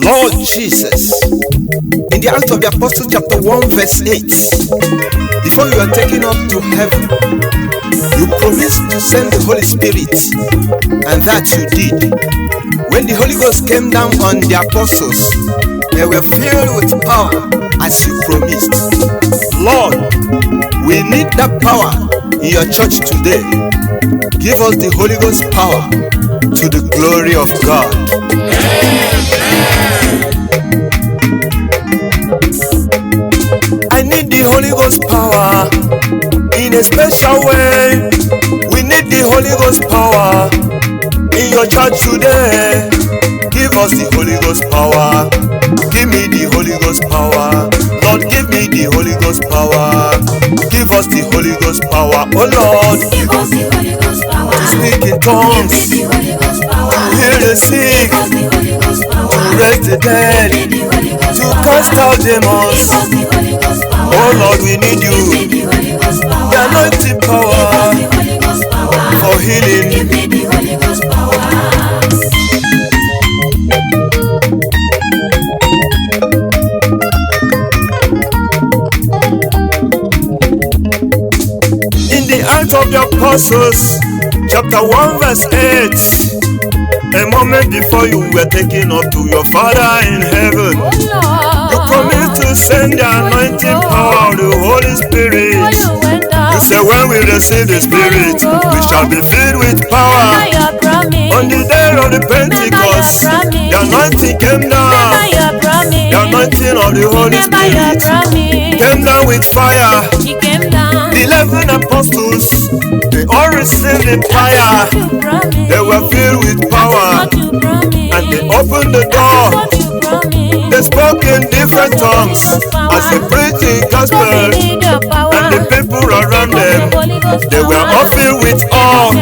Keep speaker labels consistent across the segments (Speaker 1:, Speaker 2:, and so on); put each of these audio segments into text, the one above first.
Speaker 1: Lord Jesus, in the Acts of the Apostles chapter 1 verse 8, before you are taken up to heaven, you promised to send the Holy Spirit, and that you did. When the Holy Ghost came down on the apostles, they were filled with power as you promised. Lord, we need that power in your church today. Give us the Holy Ghost power to the glory of God. I need the Holy Ghost power in a special way. We need the Holy Ghost power in your church today. Give us the Holy Ghost power. Give me the Holy Ghost power. Lord, give me the Holy Ghost power. Give us the Holy Ghost power. Oh Lord,
Speaker 2: give us the Holy Ghost power.
Speaker 1: To speak in tongues,
Speaker 2: give me the Holy Ghost power.
Speaker 1: To heal the sick,
Speaker 2: give us the Holy Ghost power.
Speaker 1: To raise the dead,
Speaker 2: give me the Holy Ghost
Speaker 1: to
Speaker 2: power.
Speaker 1: cast out demons.
Speaker 2: Give us the Holy Ghost power.
Speaker 1: Oh Lord, we need you.
Speaker 2: Give me the Holy Ghost power.
Speaker 1: The anointing power,
Speaker 2: give us the Holy Ghost power.
Speaker 1: For healing.
Speaker 2: Give me the Holy Ghost power.
Speaker 1: Of the Apostles, chapter 1 verse 8. A moment before you were taken up to your Father in heaven, you promised to send the anointing power of the Holy Spirit. You said when we receive the Spirit, we shall be filled with power. On the day of the Pentecost, the anointing came down. The anointing of the Holy Spirit came down with fire. The 11 apostles, they all received the fire. They were filled with power, and they opened the door. They spoke in different tongues as they preached the gospel, and the people around them, they were all filled with awe.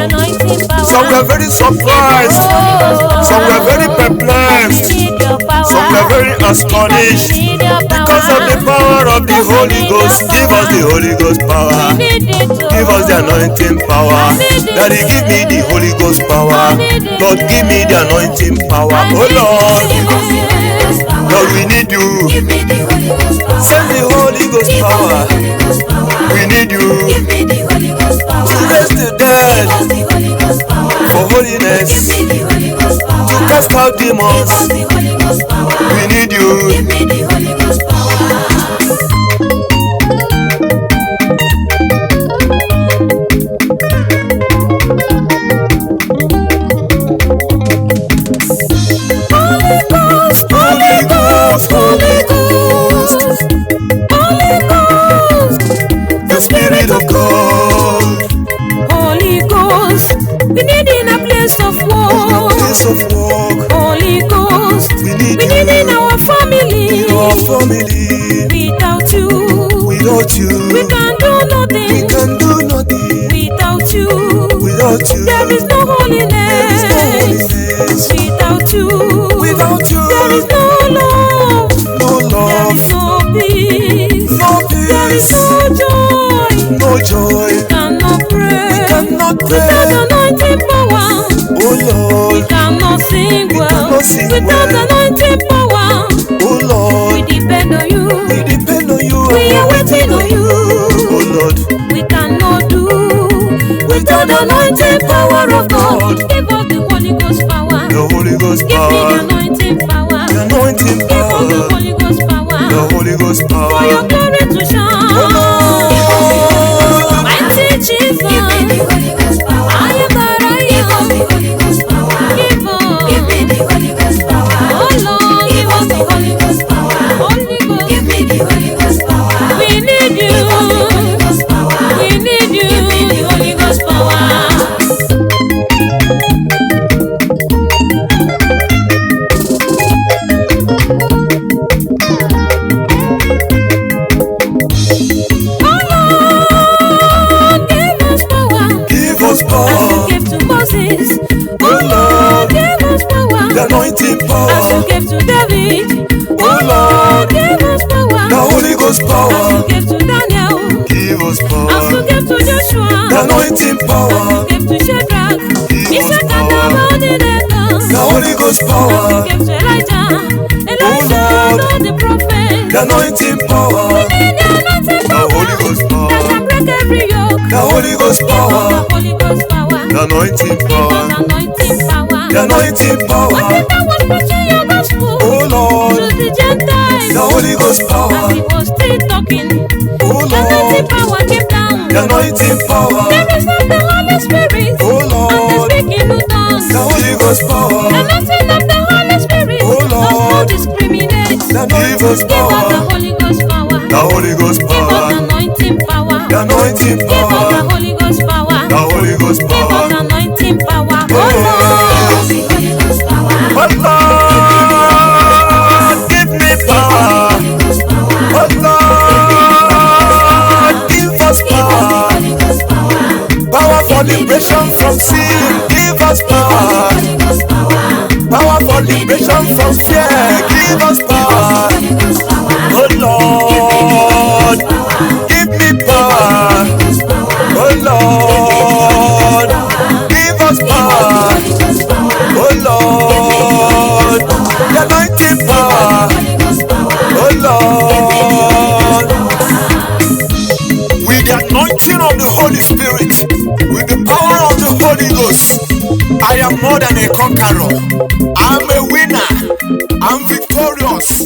Speaker 1: Some were very surprised, some were very perplexed, some were very astonished because of the power of the Holy Ghost. Give us the Holy Ghost power. Give us the anointing power. Daddy, give me the Holy Ghost power. Lord, give me the anointing power. Oh Lord, Lord, we need you. Send the Holy Ghost power. We need you to raise the dead, for holiness, to cast out demons. We need you.
Speaker 2: Holy Ghost, we need in our family. Without you, we can do nothing. Without you, there is no holiness. Without you, there is no love. There is no peace. There is no joy. We cannot pray. Without the anointing power.
Speaker 1: Oh Lord,
Speaker 2: we cannot sing well without the anointing power.
Speaker 1: Oh Lord,
Speaker 2: we depend on you.
Speaker 1: We
Speaker 2: are waiting on you.
Speaker 1: Oh Lord,
Speaker 2: we cannot do without the anointing power of God. Give us the Holy Ghost power.
Speaker 1: The Holy Ghost
Speaker 2: power. Give me the
Speaker 1: anointing
Speaker 2: power.
Speaker 1: The anointing power.
Speaker 2: Give us the Holy Ghost power.
Speaker 1: The Holy Ghost power.
Speaker 2: For your glory to shine.
Speaker 1: Oh Lord,
Speaker 2: mighty Jesus. Give me the Holy Ghost power. I am that I am. Give us the Holy Ghost power. Give me the Holy Ghost power. Oh Lord, give us the Holy Ghost power. Holy Ghost, give me the Holy Ghost power. We need you. Give us the Holy Ghost power. We need you. Give me the Holy Ghost power.
Speaker 1: The anointing power.
Speaker 2: As you gave to David.
Speaker 1: Oh Lord,
Speaker 2: give us power.
Speaker 1: The Holy Ghost power.
Speaker 2: As you gave to Daniel.
Speaker 1: Give us power.
Speaker 2: As you gave to Joshua.
Speaker 1: The anointing power.
Speaker 2: As you gave to Shadrach.
Speaker 1: Give us power.
Speaker 2: The
Speaker 1: The Holy Ghost power.
Speaker 2: As you gave to Elijah.
Speaker 1: anointing power.
Speaker 2: We need the anointing
Speaker 1: The
Speaker 2: power.
Speaker 1: Holy Ghost
Speaker 2: That
Speaker 1: power.
Speaker 2: can break every yoke.
Speaker 1: The Holy Ghost
Speaker 2: Give us
Speaker 1: power.
Speaker 2: the Holy Ghost power.
Speaker 1: The anointing
Speaker 2: Give us
Speaker 1: power.
Speaker 2: the anointing power.
Speaker 1: The anointing
Speaker 2: When
Speaker 1: power.
Speaker 2: Peter was preaching your gospel
Speaker 1: Oh
Speaker 2: to
Speaker 1: Lord.
Speaker 2: the Gentiles,
Speaker 1: The Holy Ghost
Speaker 2: as
Speaker 1: power.
Speaker 2: he was still talking,
Speaker 1: Oh
Speaker 2: the anointing
Speaker 1: Lord.
Speaker 2: power came down.
Speaker 1: The anointing power.
Speaker 2: Then they sent the Holy Spirit,
Speaker 1: Oh
Speaker 2: and
Speaker 1: Lord.
Speaker 2: they speak in new tongues.
Speaker 1: The Holy Ghost
Speaker 2: The
Speaker 1: power.
Speaker 2: anointing of the Holy Spirit
Speaker 1: Oh
Speaker 2: does not
Speaker 1: Lord.
Speaker 2: discriminate.
Speaker 1: The anointing
Speaker 2: Give us the
Speaker 1: power.
Speaker 2: Holy Ghost power.
Speaker 1: The Holy Ghost
Speaker 2: Give us the
Speaker 1: power.
Speaker 2: anointing power.
Speaker 1: The anointing
Speaker 2: Give us the
Speaker 1: power.
Speaker 2: Holy Ghost power.
Speaker 1: The Holy Ghost
Speaker 2: Give us
Speaker 1: power.
Speaker 2: the anointing power.
Speaker 1: Oh,
Speaker 2: Oh
Speaker 1: yes.
Speaker 2: Lord. Holy Ghost power.
Speaker 1: Oh Lord, give me power. Oh Lord, give us power. Power for liberation from sin. Give us power. Power for liberation from fear. Give us power. Oh Lord, give me power. Oh Lord, give us power. Oh Lord, the anointing power. Oh Lord, with the anointing of the Holy Spirit, with the power of the Holy Ghost, I am more than a conqueror. I'm a winner. I'm victorious.